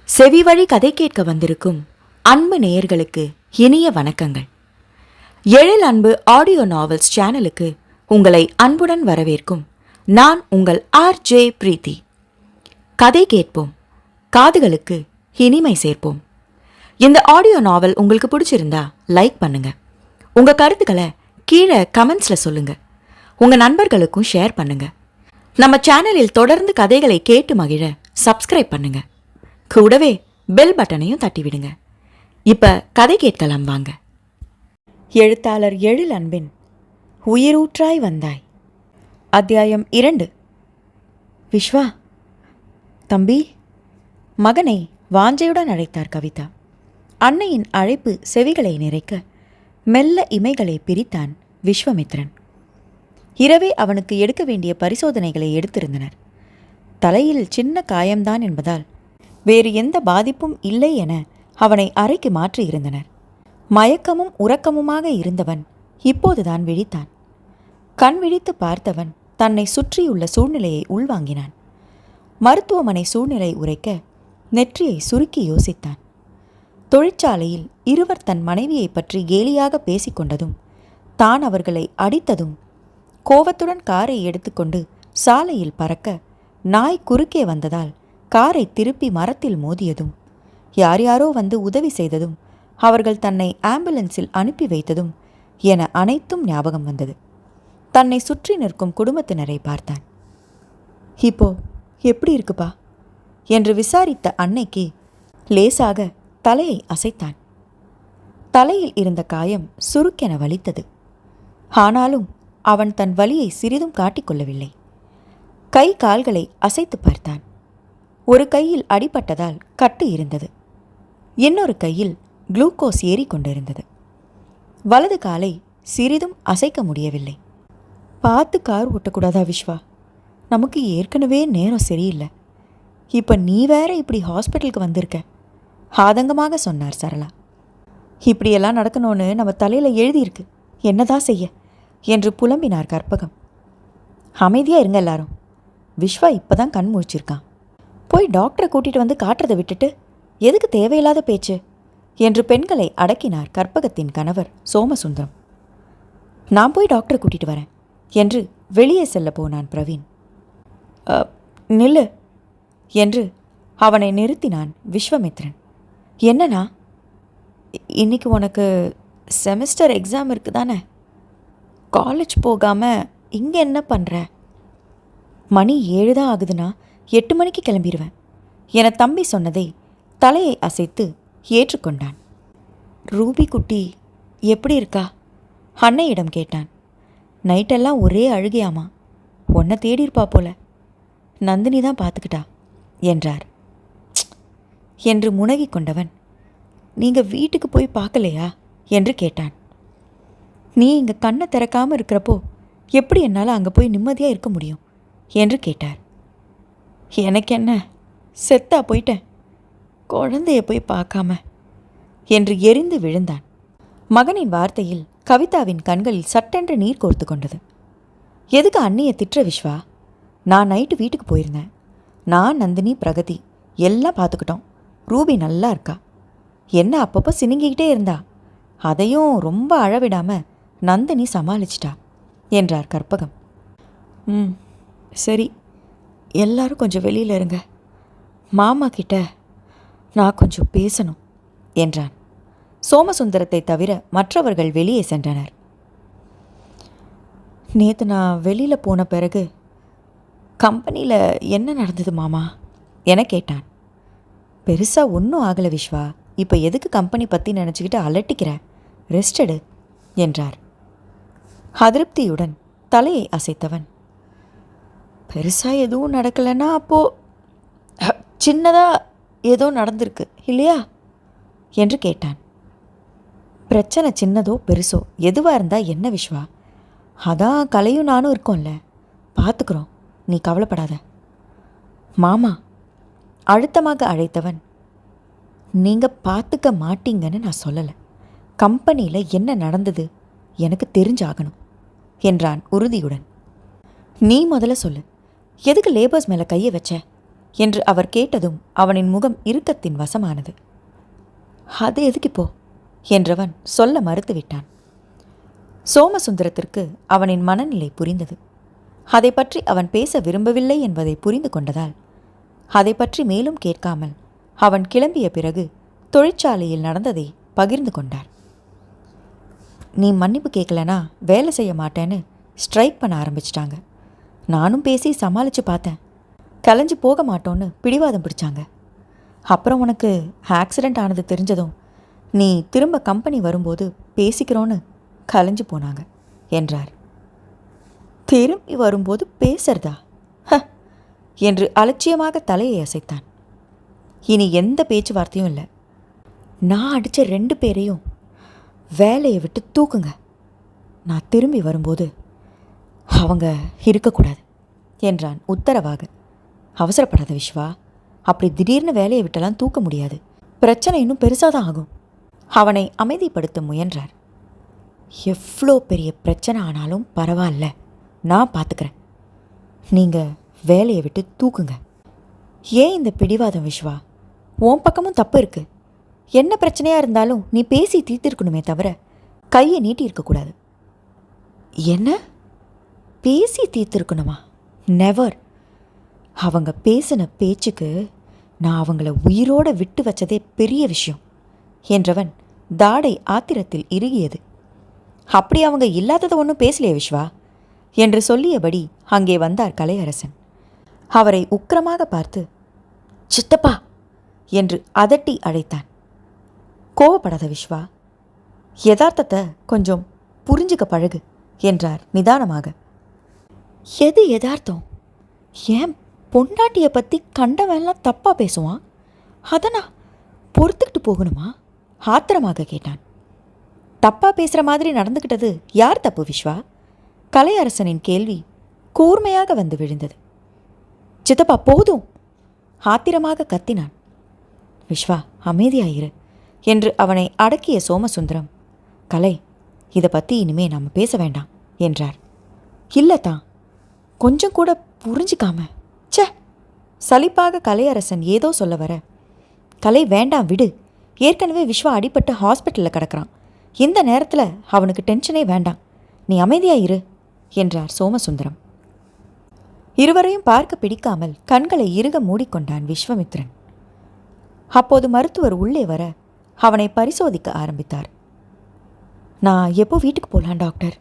செவிவழி கதை கேட்க வந்திருக்கும் அன்பு நேயர்களுக்கு இனிய வணக்கங்கள். எழில் அன்பு ஆடியோ நாவல்ஸ் சேனலுக்கு உங்களை அன்புடன் வரவேற்கும் நான் உங்கள் RJ பிரீத்தி. கதை கேட்போம், காதுகளுக்கு இனிமை சேர்ப்போம். இந்த ஆடியோ நாவல் உங்களுக்கு பிடிச்சிருந்தா லைக் பண்ணுங்க. உங்க கருத்துக்களை கீழே கமெண்ட்ஸ்ல சொல்லுங்க. உங்க நண்பர்களுக்கும் ஷேர் பண்ணுங்க. நம்ம சேனலில் தொடர்ந்து கதைகளை கேட்டு மகிழ சப்ஸ்கிரைப் பண்ணுங்க. கூடவே பெல் பட்டனையும் தட்டிவிடுங்க. இப்ப கதை கேட்கலாம் வாங்க. எழுத்தாளர் எழில் அன்பின் உயிரூற்றாய் வந்தாய், அத்தியாயம் 2. விஸ்வா, தம்பி. மகனை வாஞ்சையுடன் அழைத்தார் கவிதா. அன்னையின் அழைப்பு செவிகளை நிறைக்க மெல்ல இமைகளை பிரித்தான் விஸ்வமித்ரன். இரவே அவனுக்கு எடுக்க வேண்டிய பரிசோதனைகளை எடுத்திருந்தனர். தலையில் சின்ன காயம்தான் என்பதால் வேறு எந்த பாதிப்பும் இல்லை என அவனை அறைக்கு மாற்றியிருந்தனர். மயக்கமும் உறக்கமுமாக இருந்தவன் இப்போதுதான் விழித்தான். கண் விழித்து பார்த்தவன் தன்னை சுற்றியுள்ள சூழ்நிலையை உள்வாங்கினான். மருத்துவமனை சூழ்நிலை உரைக்க நெற்றியை சுருக்கி யோசித்தான். தொழிற்சாலையில் இருவர் தன் மனைவியை பற்றி கேலியாக பேசிக்கொண்டதும், தான் அவர்களை அடித்ததும், கோவத்துடன் காரை எடுத்துக்கொண்டு சாலையில் பறக்க நாய் குறுக்கே வந்ததால் காரை திருப்பி மரத்தில் மோதியதும், யார் யாரோ வந்து உதவி செய்ததும், அவர்கள் தன்னை ஆம்புலன்ஸில் அனுப்பி வைத்ததும் என அனைத்தும் ஞாபகம் வந்தது. தன்னை சுற்றி நிற்கும் குடும்பத்தினரை பார்த்தான். இப்போ எப்படி இருக்குப்பா என்று விசாரித்த அன்னைக்கு லேசாக தலையை அசைத்தான். தலையில் இருந்த காயம் சுருக்கென வலித்தது. ஆனாலும் அவன் தன் வலியை சிறிதும் காட்டிக்கொள்ளவில்லை. கை கால்களை அசைத்து பார்த்தான். ஒரு கையில் அடிபட்டதால் கட்டு இருந்தது. இன்னொரு கையில் குளுக்கோஸ் ஏறிக்கொண்டிருந்தது. வலது காலை சிறிதும் அசைக்க முடியவில்லை. பார்த்து கார் ஓட்டக்கூடாதா விஸ்வா? நமக்கு ஏற்கனவே நேரம் சரியில்லை. இப்போ நீ வேற இப்படி ஹாஸ்பிட்டலுக்கு வந்திருக்க, ஆதங்கமாக சொன்னார் சரளா. இப்படியெல்லாம் நடக்கணும்னு நம்ம தலையில் எழுதியிருக்கு, என்னதான் செய்ய என்று புலம்பினார் கற்பகம். அமைதியாக இருங்க எல்லாரும். விஸ்வா இப்போ தான் கண் முழிச்சிருக்கான். போய் டாக்டரை கூட்டிகிட்டு வந்து காட்டுறதை விட்டுட்டு எதுக்கு தேவையில்லாத பேச்சு என்று பெண்களை அடக்கினார் கற்பகத்தின் கணவர் சோமசுந்தரம். நான் போய் டாக்டரை கூட்டிகிட்டு வரேன் என்று வெளியே செல்ல போனான் பிரவீன். நில்லு என்று அவனை நிறுத்தினான் விஸ்வமித்ரன். என்னன்னா, இன்னைக்கு உனக்கு செமஸ்டர் எக்ஸாம் இருக்கு தானே? காலேஜ் போகாமல் இங்கே என்ன பண்ணுற? மணி 7 தான் ஆகுதுன்னா 8 மணிக்கு கிளம்பிடுவேன் என தம்பி சொன்னதை தலையை அசைத்து ஏற்றுக்கொண்டான். ரூபி குட்டி எப்படி இருக்கா? அன்னையிடம் கேட்டான். நைட்டெல்லாம் ஒரே அழுகையாமா, உன்னை தேடியிருப்பா போல. நந்தினி தான் பார்த்துக்கிட்டா என்றார். என்று முனகி கொண்டவன், நீங்கள் வீட்டுக்கு போய் பார்க்கலையா என்று கேட்டான். நீ இங்கே கண்ணை திறக்காமல் இருக்கிறப்போ எப்படி என்னால் அங்கே போய் நிம்மதியாக இருக்க முடியும் என்று கேட்டார். எனக்கு என்ன, செத்தா போயிட்டேன், குழந்தைய போய் பார்க்காம என்று எரிந்து விழுந்தான். மகனின் வார்த்தையில் கவிதாவின் கண்களில் சட்டென்று நீர் கோர்த்து கொண்டது. எதுக்கு அண்ணியை திட்டுற விஸ்வா? நான் நைட்டு வீட்டுக்கு போயிருந்தேன். நான், நந்தினி, பிரகதி எல்லாம் பார்த்துக்கிட்டோம். ரூபி நல்லா இருக்கா. என்ன அப்பப்போ சினுங்கிக்கிட்டே இருந்தா, அதையும் ரொம்ப அழவிடாமல் நந்தினி சமாளிச்சிட்டா என்றார் கற்பகம். சரி, எல்லாரும் கொஞ்சம் வெளியில் இருங்க, மாமா கிட்ட நான் கொஞ்சம் பேசணும் என்றான். சோமசுந்தரத்தை தவிர மற்றவர்கள் வெளியே சென்றனர். நேற்று நான் வெளியில் போன பிறகு கம்பெனியில் என்ன நடந்தது மாமா என கேட்டான். பெருசாக ஒன்றும் ஆகலை விஸ்வா. இப்போ எதுக்கு கம்பெனி பற்றி நினச்சிக்கிட்டு அலட்டிக்கிற? ரெஸ்ட் எடு என்றார். அதிருப்தியுடன் தலையை அசைத்தவன், பெருசாக எதுவும் நடக்கலைன்னா அப்போது சின்னதாக ஏதோ நடந்திருக்கு இல்லையா என்று கேட்டான். பிரச்சனை சின்னதோ பெருசோ எதுவாக இருந்தால் என்ன விஸ்வா? அதான் கலையும் நானும் இருக்கோம்ல, பார்த்துக்குறோம், நீ கவலைப்படாத. மாமா அழுத்தமாக அழைத்தவன், நீங்கள் பார்த்துக்க மாட்டீங்கன்னு நான் சொல்லலை. கம்பெனியில் என்ன நடந்தது எனக்கு தெரிஞ்சாகணும் என்றான் உறுதியுடன். நீ முதல்ல சொல்லு, எதுக்கு லேபர்ஸ் மேலே கையை வச்ச என்று அவர் கேட்டதும் அவனின் முகம் இறுக்கத்தின் வசமானது. அது எதுக்கு இப்போ என்றவன் சொல்ல மறுத்துவிட்டான். சோமசுந்தரத்திற்கு அவனின் மனநிலை புரிந்தது. அதை பற்றி அவன் பேச விரும்பவில்லை என்பதை புரிந்து கொண்டதால் அதை பற்றி மேலும் கேட்காமல் அவன் கிளம்பிய பிறகு தொழிற்சாலையில் நடந்ததை பகிர்ந்து கொண்டார். நீ மன்னிப்பு கேட்கலனா வேலை செய்ய மாட்டேன்னு ஸ்ட்ரைக் பண்ண ஆரம்பிச்சிட்டாங்க. நானும் பேசி சமாளித்து பார்த்தேன். கலைஞ்சு போக மாட்டோன்னு பிடிவாதம் பிடிச்சாங்க. அப்புறம் உனக்கு ஆக்சிடெண்ட் ஆனது தெரிஞ்சதும் நீ திரும்ப கம்பெனி வரும்போது பேசிக்கிறோன்னு கலைஞ்சு போனாங்க என்றார். திரும்பி வரும்போது பேசுறதா என்று அலட்சியமாக தலையை அசைத்தான். இனி எந்த பேச்சுவார்த்தையும் இல்லை. நான் அடித்த 2 பேரையும் வேலையை விட்டு தூக்குங்க. நான் திரும்பி வரும்போது அவங்க இருக்கக்கூடாது என்றான் உத்தரவாக. அவசரப்படாத விஸ்வா, அப்படி திடீர்னு வேலையை விட்டெல்லாம் தூக்க முடியாது. பிரச்சனை இன்னும் பெருசாக தான் ஆகும். அவனை அமைதிப்படுத்த முயன்றார். எவ்வளோ பெரிய பிரச்சனை ஆனாலும் பரவாயில்ல, நான் பார்த்துக்கிறேன். நீங்கள் வேலையை விட்டு தூக்குங்க. ஏன் இந்த பிடிவாதம் விஸ்வா? உன் பக்கமும் தப்பு இருக்கு. என்ன பிரச்சனையாக இருந்தாலும் நீ பேசி தீர்த்திருக்கணுமே தவிர கையை நீட்டி இருக்கக்கூடாது. என்ன பேசி தீர்த்திருக்கணுமா? நெவர். அவங்க பேசின பேச்சுக்கு நான் அவங்கள உயிரோடு விட்டு வச்சதே பெரிய விஷயம் என்றவன் தாடை ஆத்திரத்தில் இறுகியது. அப்படி அவங்க இல்லாததை ஒன்றும் பேசலையே விஸ்வா என்று சொல்லியபடி அங்கே வந்தார் கலையரசன். அவரை உக்கிரமாக பார்த்து சித்தப்பா என்று அதட்டி அழைத்தான். கோவப்படாத விஸ்வா, யதார்த்தத்தை கொஞ்சம் புரிஞ்சுக்க பழகு என்றார் நிதானமாக. எது யதார்த்தம்? ஏன் பொண்டாட்டியை பற்றி கண்டவெல்லாம் தப்பாக பேசுவான், அதை நான் பொறுத்துக்கிட்டு போகணுமா? ஆத்திரமாக கேட்டான். தப்பாக பேசுகிற மாதிரி நடந்துக்கிட்டது யார் தப்பு விஸ்வா? கலையரசனின் கேள்வி கூர்மையாக வந்து விழுந்தது. சித்தப்பா போதும் ஆத்திரமாக கத்தினான். விஸ்வா அமைதியாயிரு என்று அவனை அடக்கிய சோமசுந்தரம், கலை, இதை பற்றி இனிமே நாம் பேச வேண்டாம் என்றார். இல்லைத்தான், கொஞ்சம் கூட புரிஞ்சிக்காம. சே, சலிப்பாக கலையரசன் ஏதோ சொல்ல வர, கலை வேண்டாம் விடு, ஏற்கனவே விஸ்வா அடிபட்டு ஹாஸ்பிட்டலில் கிடக்கிறான். இந்த நேரத்தில் அவனுக்கு டென்ஷனே வேண்டாம், நீ அமைதியாயிரு என்றார் சோமசுந்தரம். இருவரையும் பார்க்க பிடிக்காமல் கண்களை இறுக மூடிக்கொண்டான் விஸ்வமித்ரன். அப்போது மருத்துவர் உள்ளே வர அவனை பரிசோதிக்க ஆரம்பித்தார். நான் எப்போ வீட்டுக்கு போகலாம் டாக்டர்?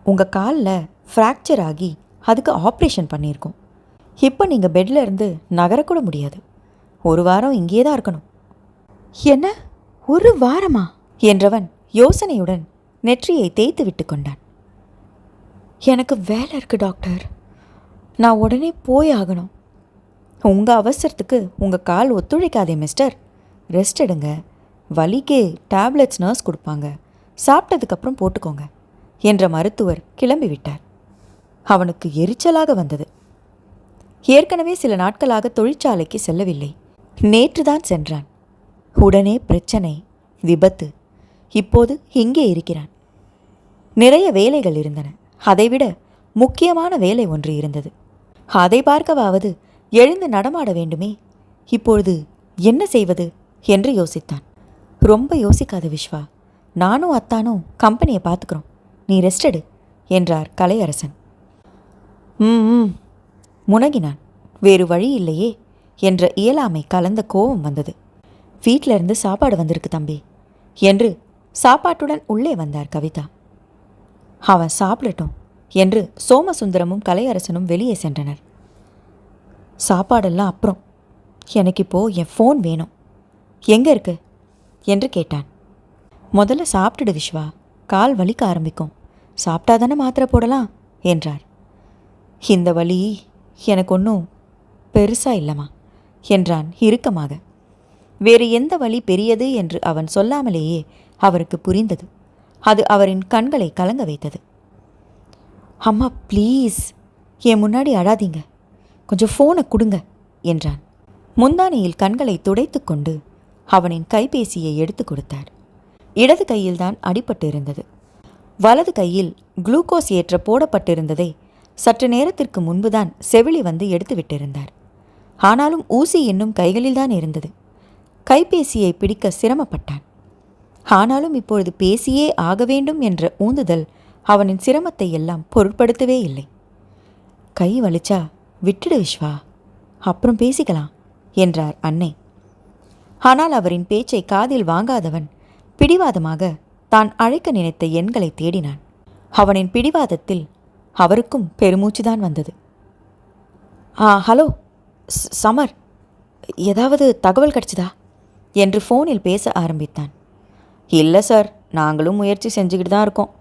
உங்கள் காலில் ஃப்ராக்சர் ஆகி அதுக்கு ஆப்ரேஷன் பண்ணியிருக்கோம். இப்போ நீங்கள் பெட்டில் இருந்து நகரக்கூட முடியாது. 1 வாரம் இங்கேயே தான் இருக்கணும். என்ன, 1 வாரமா என்றவன் யோசனையுடன் நெற்றியை தேய்த்து விட்டு கொண்டான். எனக்கு வேலை இருக்குது டாக்டர், நான் உடனே போய் ஆகணும். உங்கள் அவசரத்துக்கு உங்கள் கால் ஒத்துழைக்காதே மிஸ்டர், ரெஸ்ட் எடுங்க. வலிக்கு டேப்லெட்ஸ் நர்ஸ் கொடுப்பாங்க, சாப்பிட்டதுக்கப்புறம் போட்டுக்கோங்க என்ற மருத்துவர் கிளம்பிவிட்டார். அவனுக்கு எரிச்சலாக வந்தது. ஏற்கனவே சில நாட்களாக தொழிற்சாலைக்கு செல்லவில்லை. நேற்றுதான் சென்றான். உடனே பிரச்சனை, விபத்து. இப்போது இங்கே இருக்கிறான். நிறைய வேலைகள் இருந்தன. அதைவிட முக்கியமான வேலை ஒன்று இருந்தது. அதை பார்க்கவாவது எழுந்து நடமாட வேண்டுமே. இப்பொழுது என்ன செய்வது என்று யோசித்தான். ரொம்ப யோசிக்காத விஸ்வா, நானும் அத்தானும் கம்பெனியை பார்த்துக்கிறோம், நீ ரெஸ்ட் எடு என்றார் கலையரசன். முனகினான். வேறு வழி இல்லையே என்ற இயலாமை கலந்த கோபம் வந்தது. வீட்டில் இருந்து சாப்பாடு வந்திருக்கு தம்பி என்று சாப்பாட்டுடன் உள்ளே வந்தார் கவிதா. அவன் சாப்பிடட்டும் என்று சோமசுந்தரமும் கலையரசனும் வெளியே சென்றனர். சாப்பாடெல்லாம் அப்புறம், எனக்கு இப்போ என் ஃபோன் வேணும். எங்கே இருக்கு என்று கேட்டான். முதல்ல சாப்பிட்டுடு விஸ்வா, கால் வலிக்க ஆரம்பிக்கும். சாப்பிட்டாதானே மாத்திரை போடலாம் என்றார். இந்த வலி எனக்கு ஒன்றும் பெருசா இல்லைம்மா என்றான் இறுக்கமாக. வேறு எந்த வலி பெரியது என்று அவன் சொல்லாமலேயே அவருக்கு புரிந்தது. அது அவரின் கண்களை கலங்க வைத்தது. அம்மா ப்ளீஸ், என் முன்னாடி அழாதீங்க, கொஞ்சம் ஃபோனை கொடுங்க என்றான். முந்தானையில் கண்களை துடைத்து கொண்டு அவனின் கைபேசியை எடுத்து கொடுத்தார். இடது கையில்தான் அடிபட்டு இருந்தது. வலது கையில் குளுக்கோஸ் ஏற்ற போடப்பட்டிருந்ததை சற்று நேரத்திற்கு முன்புதான் செவிலி வந்து எடுத்து விட்டிருந்தார். ஆனாலும் ஊசி இன்னும் கைகளில்தான் இருந்தது. கைபேசியை பிடிக்க சிரமப்பட்டான். ஆனாலும் இப்பொழுது பேசியே ஆக வேண்டும் என்ற ஊந்துதல் அவனின் சிரமத்தை எல்லாம் பொருட்படுத்தவே இல்லை. கை வலிச்சா விட்டுடு விஸ்வா, அப்புறம் பேசிக்கலாம் என்றார் அன்னை. ஆனால் அவரின் பேச்சை காதில் வாங்காதவன் பிடிவாதமாக தான் அழைக்க நினைத்த எண்களை தேடினான். அவனின் பிடிவாதத்தில் அவருக்கும் பெருமூச்சுதான் வந்தது. ஹலோ சமர், ஏதாவது தகவல் கிடச்சிதா என்று ஃபோனில் பேச ஆரம்பித்தான். இல்லை சார், நாங்களும் முயற்சி செஞ்சுக்கிட்டு தான் இருக்கோம்.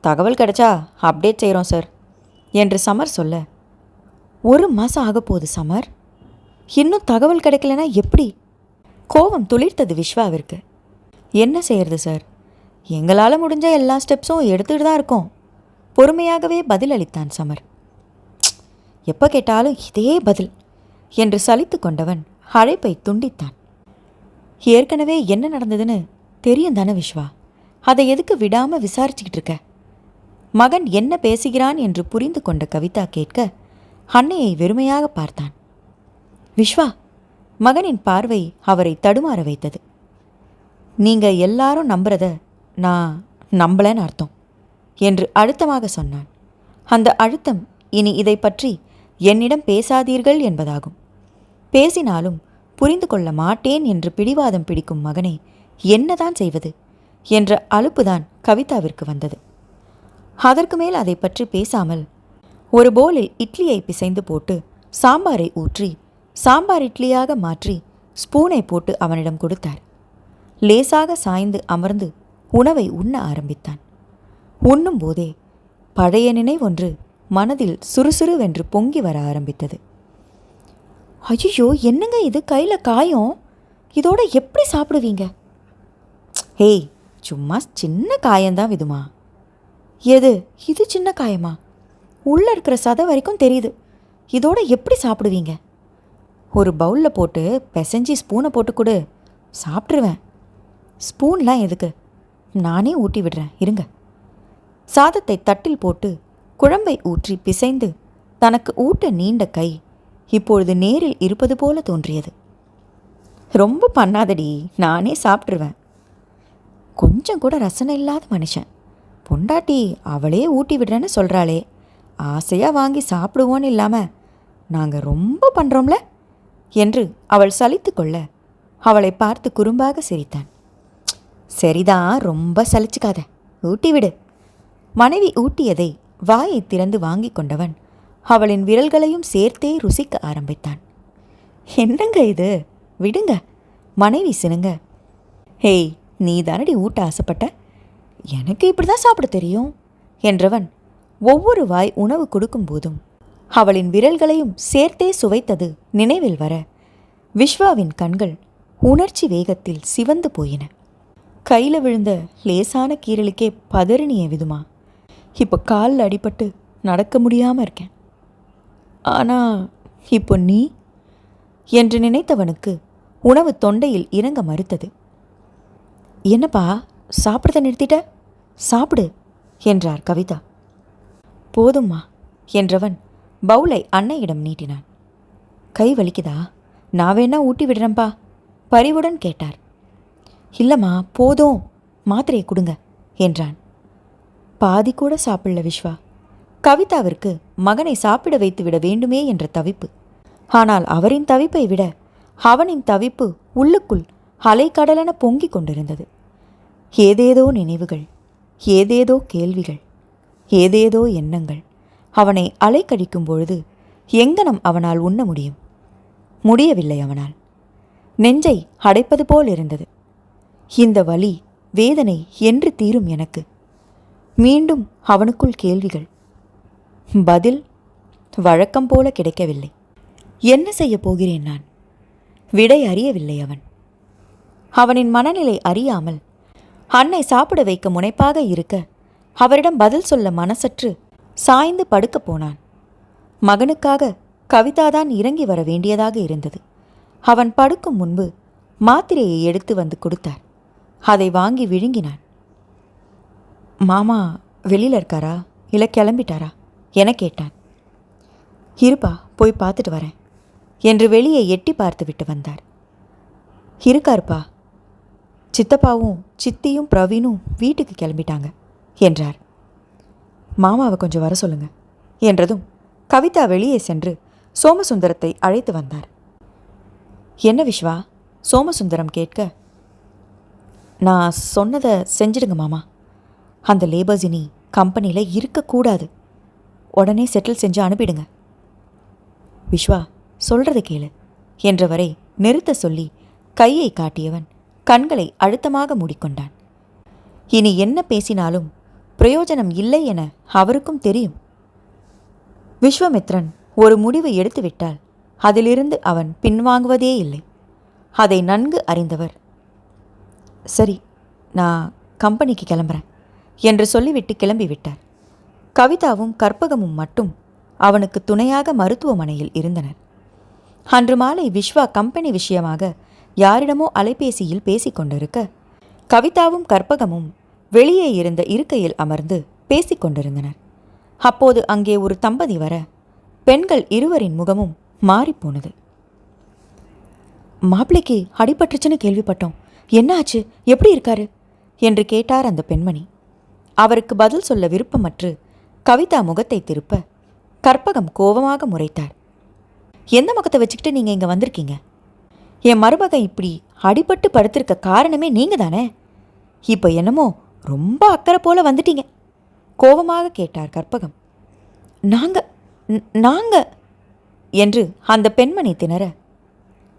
தகவல் கிடைச்சா அப்டேட் செய்கிறோம் சார் என்று சமர் சொல்ல, 1 மாதம் ஆகப்போகுது சமர், இன்னும் தகவல் கிடைக்கலனா எப்படி? கோபம் துளிர்த்தது விஸ்வாவிற்கு. என்ன செய்யறது சார், எங்களால் முடிஞ்ச எல்லா ஸ்டெப்ஸும் எடுத்துகிட்டு தான் இருக்கோம். பொறுமையாகவே பதில் அளித்தான் சமர். எப்போ கேட்டாலும் இதே பதில் என்று சலித்து கொண்டவன் அழைப்பை துண்டித்தான். ஏற்கனவே என்ன நடந்ததுன்னு தெரியும் தானே விஸ்வா, அதை எதுக்கு விடாமல் விசாரிச்சுக்கிட்டு இருக்க? மகன் என்ன பேசுகிறான் என்று புரிந்து கொண்ட கவிதா கேட்க அன்னையை வெறுமையாக பார்த்தான். விஸ்வா, மகனின் பார்வை அவரை தடுமாற வைத்தது. நீங்க எல்லாரும் நம்புறத நான் நம்பலன்னு அர்த்தம் என்று அழுத்தமாக சொன்னான். அந்த அழுத்தம் இனி இதை பற்றி என்னிடம் பேசாதீர்கள் என்பதாகும். பேசினாலும் புரிந்து கொள்ள மாட்டேன் என்று பிடிவாதம் பிடிக்கும் மகனை என்னதான் செய்வது என்ற அலுப்புதான் கவிதாவிற்கு வந்தது. அதற்கு மேல் அதை பற்றி பேசாமல் ஒரு போலில் இட்லியை பிசைந்து போட்டு சாம்பாரை ஊற்றி சாம்பார் இட்லியாக மாற்றி ஸ்பூனை போட்டு அவனிடம் கொடுத்தார். லேசாக சாய்ந்து அமர்ந்து உணவை உண்ண ஆரம்பித்தான். உண்ணும் போதே பழைய நினைவொன்று மனதில் சுறுசுறுவென்று பொங்கி வர ஆரம்பித்தது. ஐயோ, என்னங்க இது, கையில் காயம், இதோட எப்படி சாப்பிடுவீங்க? ஏய், சும்மா சின்ன காயம்தான் விதுமா. எது இது சின்ன காயமா? உள்ளே இருக்கிற சதை வரைக்கும் தெரியுது, இதோட எப்படி சாப்பிடுவீங்க? ஒரு பவுலில் போட்டு பிசைஞ்சி ஸ்பூனை போட்டு கொடு, சாப்பிட்ருவேன். ஸ்பூன்லாம் எதுக்கு, நானே ஊட்டி விடுறேன் இருங்க. சாதத்தை தட்டில் போட்டு குழம்பை ஊற்றி பிசைந்து தனக்கு ஊட்ட நீண்ட கை இப்பொழுது நேரில் இருப்பது போல தோன்றியது. ரொம்ப பண்ணாதடி, நானே சாப்பிட்ருவேன். கொஞ்சம் கூட ரசனை இல்லாத மனுஷன். பொண்டாட்டி அவளே ஊட்டி விடுறேன்னு சொல்கிறாளே, ஆசையாக வாங்கி சாப்பிடுவோன்னு இல்லாமல் நாங்கள் ரொம்ப பண்ணுறோம்ல என்று அவள் சலித்து கொள்ள அவளை பார்த்து குறும்பாக சிரித்தான். சரிதான், ரொம்ப சலிச்சுக்காத, ஊட்டி விடு. மனைவி ஊட்டியதை வாயை திறந்து வாங்கி கொண்டவன் அவளின் விரல்களையும் சேர்த்தே ருசிக்க ஆரம்பித்தான். என்னங்க இது, விடுங்க. மனைவி சினுங்க. ஹேய், நீ தானடி ஊட்ட ஆசைப்பட்ட, எனக்கு இப்படி தான் சாப்பிட தெரியும் என்றவன் ஒவ்வொரு வாய் உணவு கொடுக்கும் போதும் அவளின் விரல்களையும் சேர்த்தே சுவைத்தது நினைவில் வர விஸ்வாவின் கண்கள் உணர்ச்சி வேகத்தில் சிவந்து போயின. கையில் விழுந்த லேசான கீரலுக்கே பதறினிய விதுமா, இப்போ காலில் அடிபட்டு நடக்க முடியாமல் இருக்கேன். ஆனால் இப்போ நீ என்று நினைத்தவனுக்கு உணவு தொண்டையில் இறங்க மறுத்தது. என்னப்பா, சாப்பிட்றத நிறுத்திட்ட, சாப்பிடு என்றார் கவிதா. போதும்மா என்றவன் பவுலை அன்னையிடம் நீட்டினான். கை வலிக்குதா, நான் வேணா ஊட்டி விடுறேன்பா பரிவுடன் கேட்டார். இல்லைம்மா போதும், மாத்திரையை கொடுங்க என்றான். பாதி கூட சாப்பிடல விஸ்வா. கவிதாவிற்கு மகனை சாப்பிட வைத்து விட வேண்டுமே என்ற தவிப்பு. ஆனால் அவரின் தவிப்பை விட அவனின் தவிப்பு உள்ளுக்குள் அலைக்கடலென பொங்கிக் கொண்டிருந்தது. ஏதேதோ நினைவுகள், ஏதேதோ கேள்விகள், ஏதேதோ எண்ணங்கள் அவனை அலைக்கழிக்கும் பொழுது எங்கனம் அவனால் உண்ண முடியும்? முடியவில்லை அவனால். நெஞ்சை அடைப்பது போல் இருந்தது. இந்த வலி வேதனை என்று தீரும் எனக்கு? மீண்டும் அவனுக்குள் கேள்விகள். பதில் வழக்கம் போல கிடைக்கவில்லை. என்ன செய்ய போகிறேன் நான்? விடை அறியவில்லை அவன். அவனின் மனநிலை அறியாமல் அன்னை சாப்பிட வைக்க முனைப்பாக இருக்க அவரிடம் பதில் சொல்ல மனசற்று சாய்ந்து படுக்கப் போனான். மகனுக்காக கவிதாதான் இறங்கி வர வேண்டியதாக இருந்தது. அவன் படுக்கும் முன்பு மாத்திரையை எடுத்து வந்து கொடுத்தார். அதை வாங்கி விழுங்கினான். மாமா வெளியில் இருக்காரா இல்லை கிளம்பிட்டாரா என கேட்டான். இருப்பா, போய் பார்த்துட்டு வரேன் என்று வெளியே எட்டி பார்த்துவிட்டு வந்தார். இருக்காருப்பா, சித்தப்பாவும் சித்தியும் பிரவீனும் வீட்டுக்கு கிளம்பிட்டாங்க என்றார். மாமாவை கொஞ்சம் வர சொல்லுங்க என்றதும் கவிதா வெளியே சென்று சோமசுந்தரத்தை அழைத்து வந்தார். என்ன விஸ்வா? சோமசுந்தரம் கேட்க, நான் சொன்னதை செஞ்சிடுங்க மாமா. அந்த லேபர்ஸ் இனி கம்பெனியில் இருக்கக்கூடாது. உடனே செட்டில் செஞ்சு அனுப்பிடுங்க. விஸ்வா, சொல்கிறத கேளு என்றவரை நிறுத்த சொல்லி கையை காட்டியவன் கண்களை அழுத்தமாக மூடிக்கொண்டான். இனி என்ன பேசினாலும் பிரயோஜனம் இல்லை என அவருக்கும் தெரியும். விஸ்வாமித்ரன் ஒரு முடிவு எடுத்துவிட்டால் அதிலிருந்து அவன் பின்வாங்குவதே இல்லை. அதை நன்கு அறிந்தவர், சரி, நான் கம்பெனிக்கு கிளம்புறேன் என்று சொல்லிவிட்டு கிளம்பிவிட்டார். கவிதாவும் கற்பகமும் மட்டும் அவனுக்கு துணையாக மருத்துவமனையில் இருந்தனர். அன்று மாலை விஸ்வா கம்பெனி விஷயமாக யாரிடமோ அலைபேசியில் பேசிக்கொண்டிருக்க, கவிதாவும் கற்பகமும் வெளியே இருந்த இருக்கையில் அமர்ந்து பேசிக்கொண்டிருந்தனர். அப்போது அங்கே ஒரு தம்பதி வர பெண்கள் இருவரின் முகமும் மாறிப்போனது. மாப்பிள்ளைக்கு அடிபட்டுச்சுன்னு கேள்விப்பட்டோம், என்ன ஆச்சு, எப்படி இருக்காரு என்று கேட்டார் அந்த பெண்மணி. அவருக்கு பதில் சொல்ல விருப்பமற்று கவிதா முகத்தை திருப்ப கற்பகம் கோபமாக முறைத்தார். எந்த முகத்தை வச்சுக்கிட்டு நீங்கள் இங்கே வந்திருக்கீங்க? என் மருமகன் இப்படி அடிபட்டு படுத்திருக்க காரணமே நீங்கள் தானே? இப்போ என்னமோ ரொம்ப அக்கறை போல வந்துட்டீங்க கோபமாக கேட்டார் கற்பகம். நாங்க என்று அந்த பெண்மணி திணற,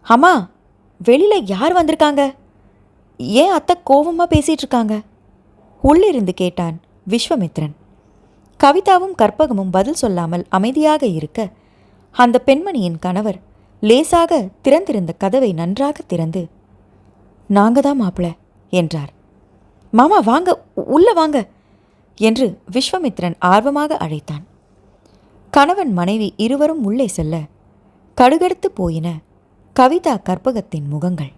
அம்மா, வெளியில் யார் வந்திருக்காங்க? ஏன் அத்தை கோபமாக பேசிகிட்டு இருக்காங்க? உள்ளிருந்து கேட்டான் விஸ்வாமித்ரன். கவிதாவும் கற்பகமும் பதில் சொல்லாமல் அமைதியாக இருக்க, அந்த பெண்மணியின் கணவர் லேசாக திறந்திருந்த கதவை நன்றாக திறந்து, நாங்க தான் மாப்பிள என்றார். மாமா வாங்க, உள்ள வாங்க என்று விஸ்வாமித்ரன் ஆர்வமாக அழைத்தான். கணவன் மனைவி இருவரும் உள்ளே செல்ல கடுகடுத்து போயின கவிதா கற்பகத்தின் முகங்கள்.